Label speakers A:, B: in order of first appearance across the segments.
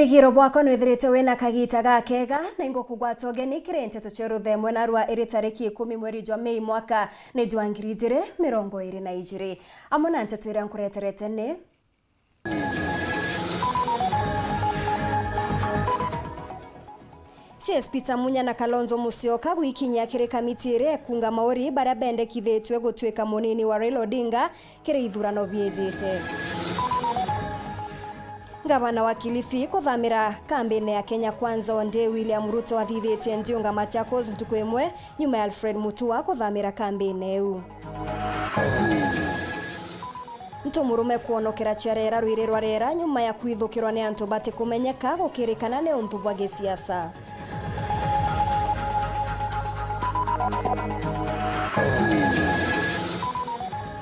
A: Kirigiro bwako nwithirite wina kagita gakega na ingo kugwatwo geni kire Nteto cheruthe mwena rwa iri tariki 10 mweri jwa Mei mwaka ni jwa 2022 amona Nteto ira nkureterete ni CSP Tamunya na Kalonzo Musyoka gwikinya kire kamiti ire kunga mauri bara bende kithetwe gutwika munini wa Raila Odinga kire ithurano biezete. Gavana wa Kilifi kuthamira kambini ya Kenya Kwanza onde William Ruto athithite Ndiunga Machakos ntuku imwe nyuma ya Alfred Mutua kuthamira kambini eu. Ntumurume kuonokera charera rwire rwarera nyuma ya kwithukirwa ni antu bate kumenyeka gukirikana ne untu bwa gisiasa.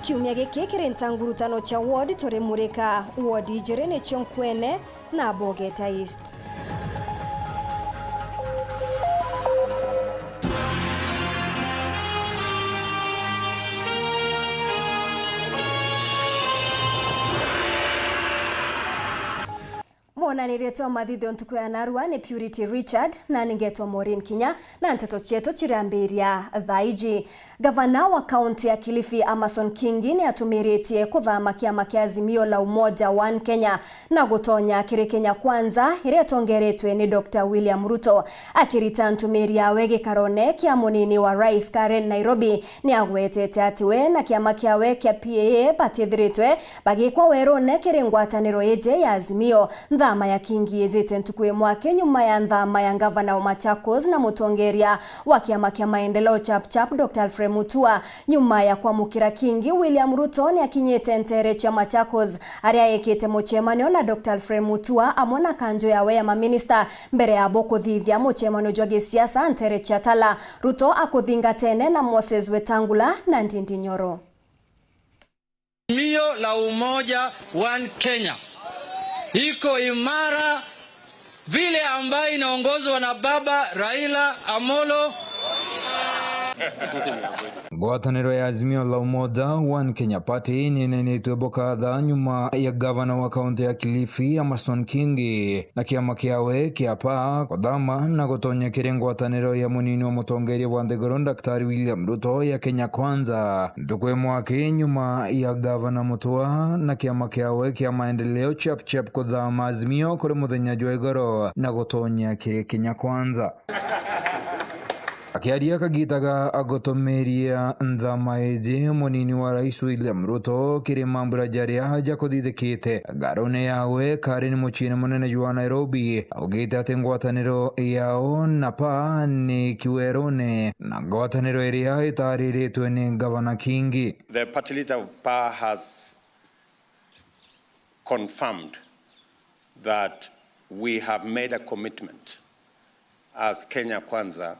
A: Kiumia giki kiri ntangurutano cha ward tore mureka ward ijere ne Chonkwene na Bogeta East. Mona nireto mathitho ntuku ya narua ni Purity Richard na ningeto MAUREN Kinya na Nteto cheto chirambiria thaiji. Gavana wa kaunti ya Kilifi Amason Kingi ni atumiritie kuthama kiama kia Azimio la Umoja One Kenya na gutonya kire Kenya Kwanza iretongeretwe ni Dr. William Ruto. Akirita ntumiria wege karone kia munini wa Rais Karen Nairobi ni agwetete atiwe na kiama kiawe kia PAA batithiritwe bagikwa werone kire ngwataniro eje ya Azimio. Nthama ya Kingi ezete ntuku mwake nyuma ya nthama ya gavana wa Machakos na mutongeria wa kiama kia maendeleo chap Dr. Alfred Mutua. Nyuma ya kwamukira Kingi, William Ruto ni akinyete ntere cha Machakos aria yekete muchemanio na Dr. Alfred Mutua amona kanjo yawe ya maminista mbere ya boko thithia muchemanio jwa gisiasa ntere cha Thaa. Ruto akuthinga tene na Moses Wetangula na Ndindi Nyoro.
B: Azimio la Umoja One Kenya iko imara vile ambayo inaongozwa na baba Raila Amolo.
C: Ngwataniro ya Azimio la Umoja One Kenya Party ni nenetwe bokadha nyuma ya gavana wa kaunti ya Kilifi Amason Kingi na kiama kiawe kiapa kodama na gutonya kire ngwataniro ya munini wa mutongeria wa Nthegoro Daktari William Ruto ya Kenya Kwanza ntukwe mwake nyuma ya gavana Mutua na kiama kiawe kia maendeleo chap kodama Azimio kure muthenya jwa igoro na gutonya kire Kenya Kwanza. Akiaria kagitaga agotomeria nthama eje munini wa Rais William Ruto kire mambura jaria haja kuthithikite garone yawe Karen muchine munene jwa Nairobi augite ati ngwataniro yao na pa ni kiwerone na ngwataniro iria itariritwe ni Gavana Kingi.
D: The party leader of PAA has confirmed that we have made a commitment as Kenya Kwanza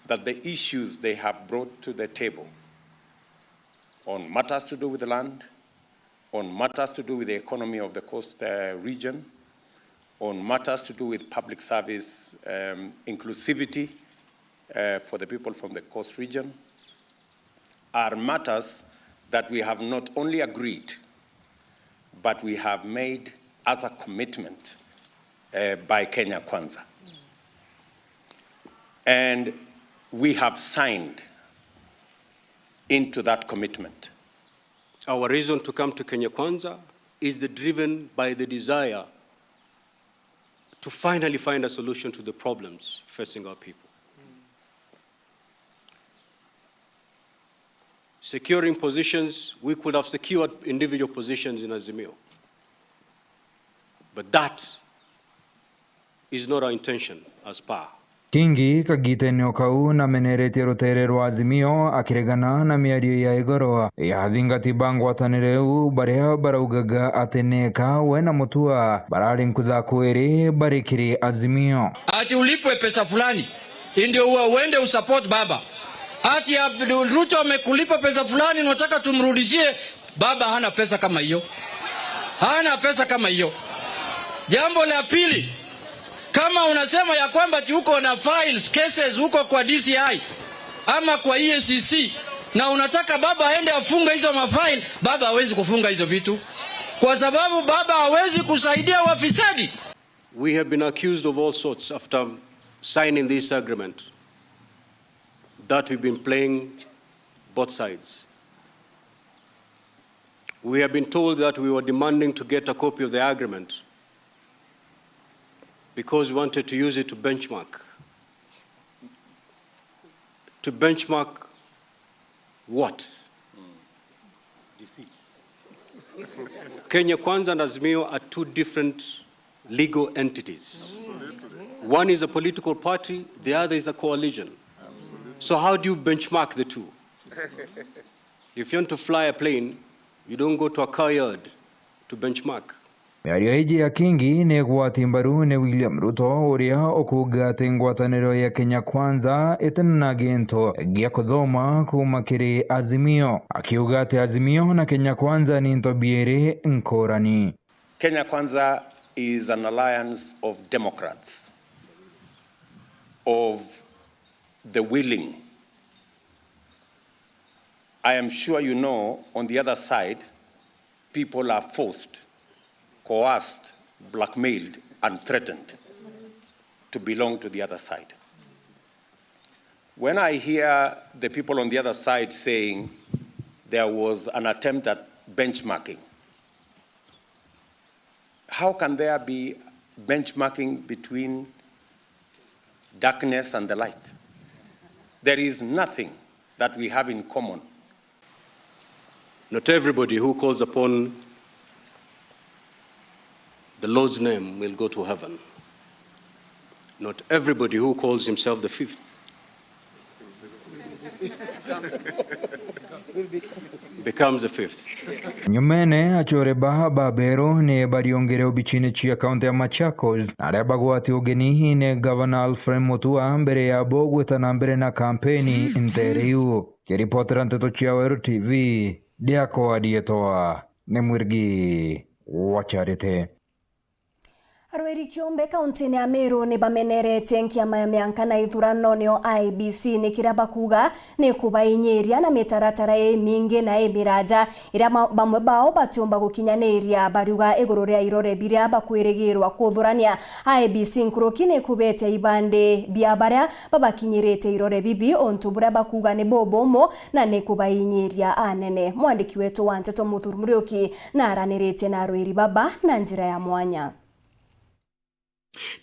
D: that the issues they have brought to the table on matters to do with the land, on matters to do with the economy of the coast region, on matters to do with public service inclusivity for the people from the coast region, are matters that we have not only agreed, but we have made as a commitment by Kenya Kwanza. And we have signed into that commitment.
E: Our reason to come to Kenya Kwanza is driven by the desire to finally find a solution to the problems facing our people. Securing positions, we could have secured individual positions in Azimio. But that is not our intention as PAA.
C: Kingi kagite nyokau na menerete rotere rwa Azimio akiregana na miario ya igoro ya thingati bangwatanireu baria baraugaga ateneka wena Mutua barari nkutha kwere barikiri Azimio
B: Ati ulipwe pesa fulani ndio uende usupport baba. Ati Ruto amekulipa pesa fulani unataka tumrudishie baba. Hana pesa kama hiyo. Hana pesa kama hiyo. Jambo la pili, kama unasema ya kwamba uko na files, cases huko kwa DCI ama kwa EACC na unataka baba aende afunga hizo mafile, baba hawezi kufunga hizo vitu kwa sababu baba hawezi kusaidia wafisadi.
E: We have been accused of all sorts after signing this agreement, that we've been playing both sides. We have been told that we were demanding to get a copy of the agreement because we wanted to use it to benchmark. To benchmark what? Kenya Kwanza and Azimio are two different legal entities. Absolutely. One is a political party, the other is a coalition. Absolutely. So how do you benchmark the two? If you want to fly a plane, you don't go to a car yard to benchmark.
C: Mĩario ĩngĩ ya Kingi nĩ gwati mbaru nĩ William Ruto ũrĩa ũkuga atĩ ngwatanĩro ya Kenya Kwanza ĩtena na gĩntũ gĩa kũthoma kuma kĩrĩ Azimio, akiuga atĩ Azimio na Kenya Kwanza nĩ into bierĩ ngũrani.
D: Kenya Kwanza is an alliance of Democrats, of the willing. I am sure you know, on the other side, people are forced, coerced, blackmailed, and threatened to belong to the other side. When I hear the people on the other side saying there was an attempt at benchmarking, how can there be benchmarking between darkness and the light? There is nothing that we have in common.
E: Not everybody who calls upon the Lord's name will go to heaven. Not everybody who calls himself the fifth becomes the fifth.
C: Nyumene achore baha bero ne bariongere obichine chia kaunti ya Machakos na reba gwati ugeni ne Governor Alfred Mutua mbere ya bogweta na mbere na kampeni Nteto. Kiripotera Nteto chia Weru TV diako adietoa ne mwirgi wacharite.
A: Arweri kiombe kaunti ya Meru ni bamenerete nkiama ya mianka na ithurano nio IBC ni kiraba kuga ni kubainyeria na mitaratara mingi na emiraja ira bamwe bao batiomba gukinyaneria baruga iguru ria irore biria bakwirigirwa kuthurania. IBC nkuruki ni kubete ibande bia baria babakinyirete irore bibi ontubura bakuga ni bobomo na ni kubainyeria anene. Mwandiki wetu wa Nteto Muthurumurioki na aranirete na arweri baba na njira ya mwanya.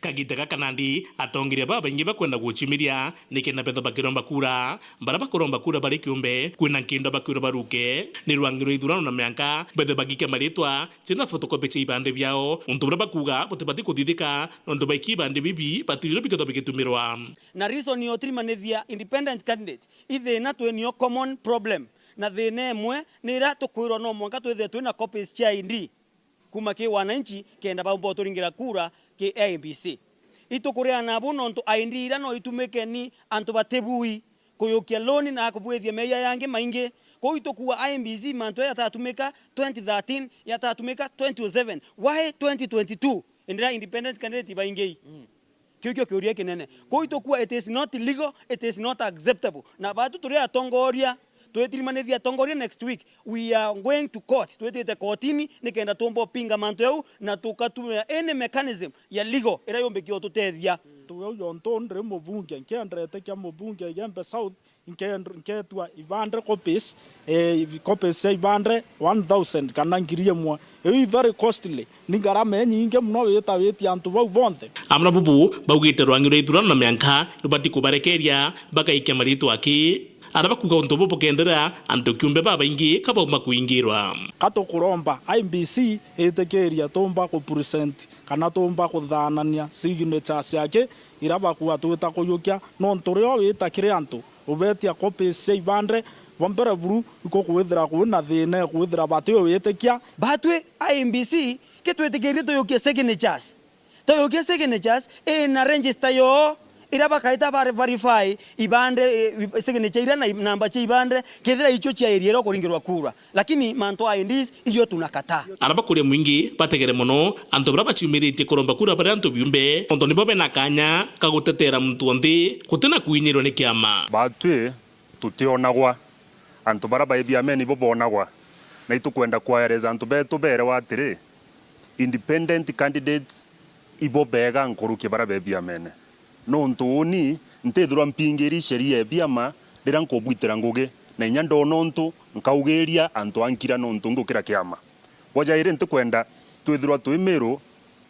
F: Kagita kakanandi atongire baba ingi bakwenda guchimiria nikena petho bakiromba kura bara bakoromba kura bari kiumbe kwina nkindo bakura baruke ni rwangiro ithurano na mianka betho bagike maritwa tina photocopy cha ibande byao untubura bakuga botebati kuthithika nondo baiki ibande bibi batiriro bikotho bigitumirwa
G: na reason yo trimanethia independent candidate ithe na twenio common problem na thine mwe ni ra tukwirwa no mwanka twethe twina copies cha ID kuma ke wananchi kenda babo turingira kura ke IBC itukuria na buno nto aindira no itumeke ni anto batebui kuyokia loni na akubwethia meya yange mainge ko itukuwa IBC manto yatatumeka 2013 yatatumeka 2007 why 2022 indira independent candidate baingei kyo kuria kinene ko itukuwa it is not legal, it is not acceptable na batu turia tongoria twetirimanethia tongoria next week we are going to court twetete kotini nikenda tombo pinga manto yau na tukatumia any mechanism ya legal ira yombekio tutethia
H: tuwe yontondre mobunge nkendrete kya mobunge gembe south nketwa ivandre copies copies ivandre 1000 kana ngirie mwa very costly ni garama nyinge mno weti antu bau bonte
F: amra bubu baugite rwangiro ithurano na mianka rubati kubarekeria bakaikia marito aki araba kuga ontobo pokendera anto kiumbe baba ingi kaba makuingirwa
H: kato kuromba IBC etekeria tomba ku present kana tomba kuthanania signatures yake iraba kuwa tuta kuyukia no ntorio wita kirianto ubetia copies ibandre wambere buru uko kwethira kuna thine kwethira batio wetekia
G: batwe IBC ketwetekeria toyokia signatures na register yo iraba kaita bare verify ibande signature ira na namba cha ibande kethira icho cha area ro kuringirwa kura lakini manto IDs iyo tunakata
F: araba kure mwingi bategere mono anto braba chimirite kuromba kura bare anto biumbe onto ni bobe nakanya kagutetera muntu onthi kutena kuinyirwo ni kiama
I: batwe tutionagwa anto baraba ibia meni bobonagwa na itukwenda kwaereza anto beto bere watire independent candidates ibo bega nkoruke bara bebia mene no ntuni ntethura mpingiri sheria biama ndira nkobwitira nguge na inya ndono ntu nkaugeria antu ankira no ntu ngukira kiama wajaire ntukwenda twithirwa twimero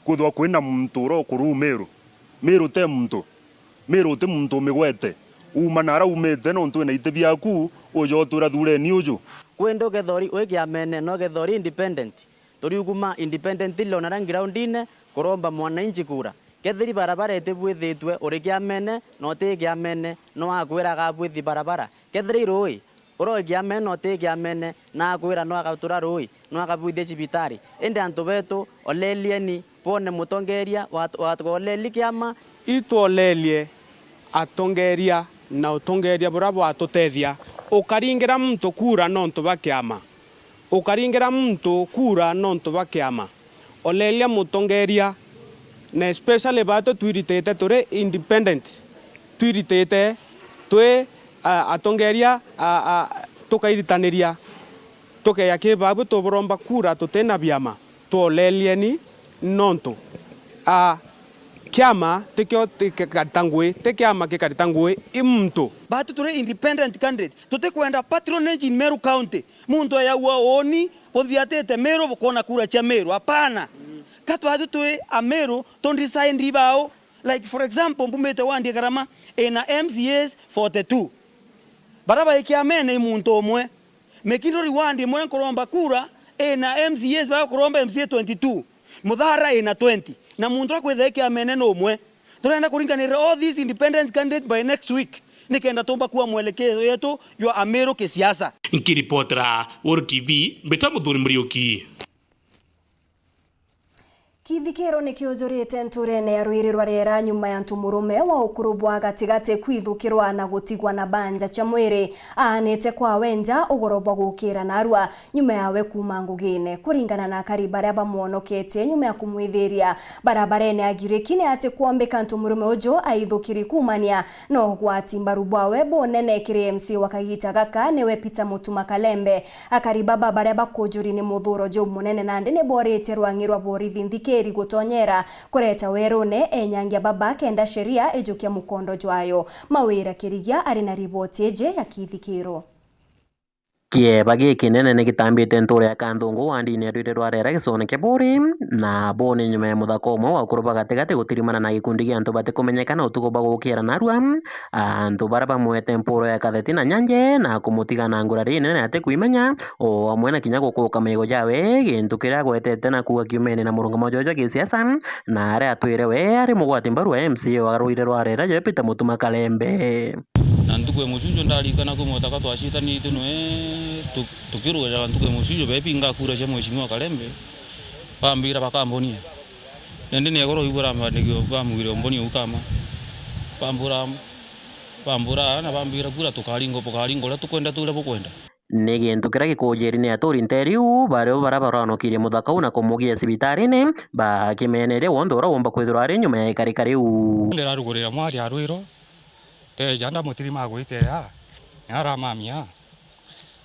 I: kuthwa kwina muntu ro kuru mero te muntu migwete uma nara umete no ntu na ite biaku ujo tura thure ni uju
J: kwendo gethori wekia mene no gethori independent toriuguma independent lo na groundine kuromba mwananchi kura kethiri barabara etebwithitwe urikia mene no tikia mene no akwira gabwithi barabara kethiri roi uroikia mene no tikia mene na akwira no agatura roi no agabwithie cibitari ende antu betu olelieni pone mutongeria watu oleli kiama
K: ituolelie atongeria na utongeria burabo atutethia ukaringira muntu kura no ntu bakiama ukaringira muntu kura no ntu bakiama olelia mutongeria na especially bato twiritete tore independent twiritete twe atongeria tukairitanĩria tukeya kibabu tuburomba kura tutena biama tuolelieni nonto kiama tekyo tekatangwe tekiama kekatangwe imto
G: batu tore independent candidate tutekwenda patronage in Meru County muntu ayaua oni pothiatete Meru bukona kura cha Meru hapana katwatu twe a Meru tondisain ribao like for example mbumete wandi garama ena MCAs 42 baraba ikiamene muntu omwe mekindo riwandi mwe kuromba kura ena MCAs ba kuromba MCA 22 mudhara ena 20 na muntu akwetheke amene no mwe turenda kuringanira all these independent candidates by next week nikenda tomba kuwa mwelekezo yetu yo Ameru kisiasa
F: nkiripotera Weru TV mbeta muthuri Muriuki
A: Kithikiro nikiojorite nturene ya rwirwa rera nyuma ya ntumurume wa ukuru bwa gatigate kwithukirwa na gutigwa na banja cha mwiri anete kwa wenja ugorobwa gukira narua nyuma yawe kuma ngugine kuringana na karibara bamuonokete nyuma ya kumwithiria barabarene agirikine ate kuombeka ntumurume ujo aithukiri kumania no gwatimba rubwawe bonene kiri MC wakagita gaka newe Peter Mutuma Kalembe akaribaba baraba kujuri ni muthuro jo munene nande ne borete rwangirwa borithi ndike gutonyera kureta werone enyangia baba kenda sheria ejukia mukondo jwayo mawira kirigia ari na riboti eje ya kithikiro
L: kieba gikinene ni gitambite nture ya kanthungu wandine rwirwa rera gisone kebori na bone nyuma ya muthako umwe wa kuruba gatigati gutirimana na gikundi gia antu bate kumenyekana utugo bagukira narua antu baraba mwete mpuro ya katheti na nyanje na kumutiga na ngurari nene ate kuimenya o amwe na kinya gukuka mego jawe gintu kiria gwetete na kuwa kiumene na murunga mojojo gisiasa na ari atwire we ari mugwati mbaru MC wa rwirwa rera je Peter Mutuma Kalembe
M: na ntukwe mucujo ndalikana kumotaka twashitani itunwe tukiruja ntukwe mucujo bepinga kura cia mweshimiwa Kalembe bambira bakambonia nende ne goro igura mandikio bamugire mboni ukama bambura na bambira kura tukaringo la tukwenda tule bukwenda
L: ni gintu kiria gikujiri ni aturi nteriu bario barabaranokirie muthaka una kumugia cibitarine bakimenere wondo ura womba kwithura ari nyuma ya ikarikari u
M: ndera rugurira mwari arwiro janda mutiri magwitera ara mamia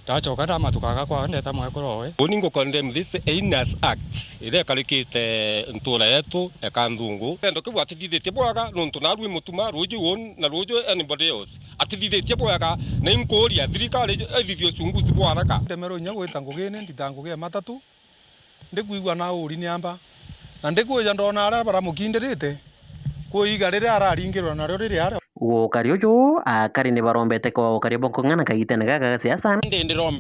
M: tachoka dama tukaga kwa ndeta mwekorowe
D: uningo condemn this heinous act ile kalikite ntula yetu ya kanthungu endo kibwatithithite bwaga nontu narwi mutuma ruji won na ruji anybody else atithithite bwaga na inkoria thirikari ethithio chunguzi bwaraka
N: ndemero nyagwita ngugine nditangugia matatu ndikuigwa na uri ni amba na ndikuja ndona ara baramukindirite kuiga rire araringirwa na riri ara
L: gukari uju akari ni barombete kwa ukari bonkongana kagitene gaga siasa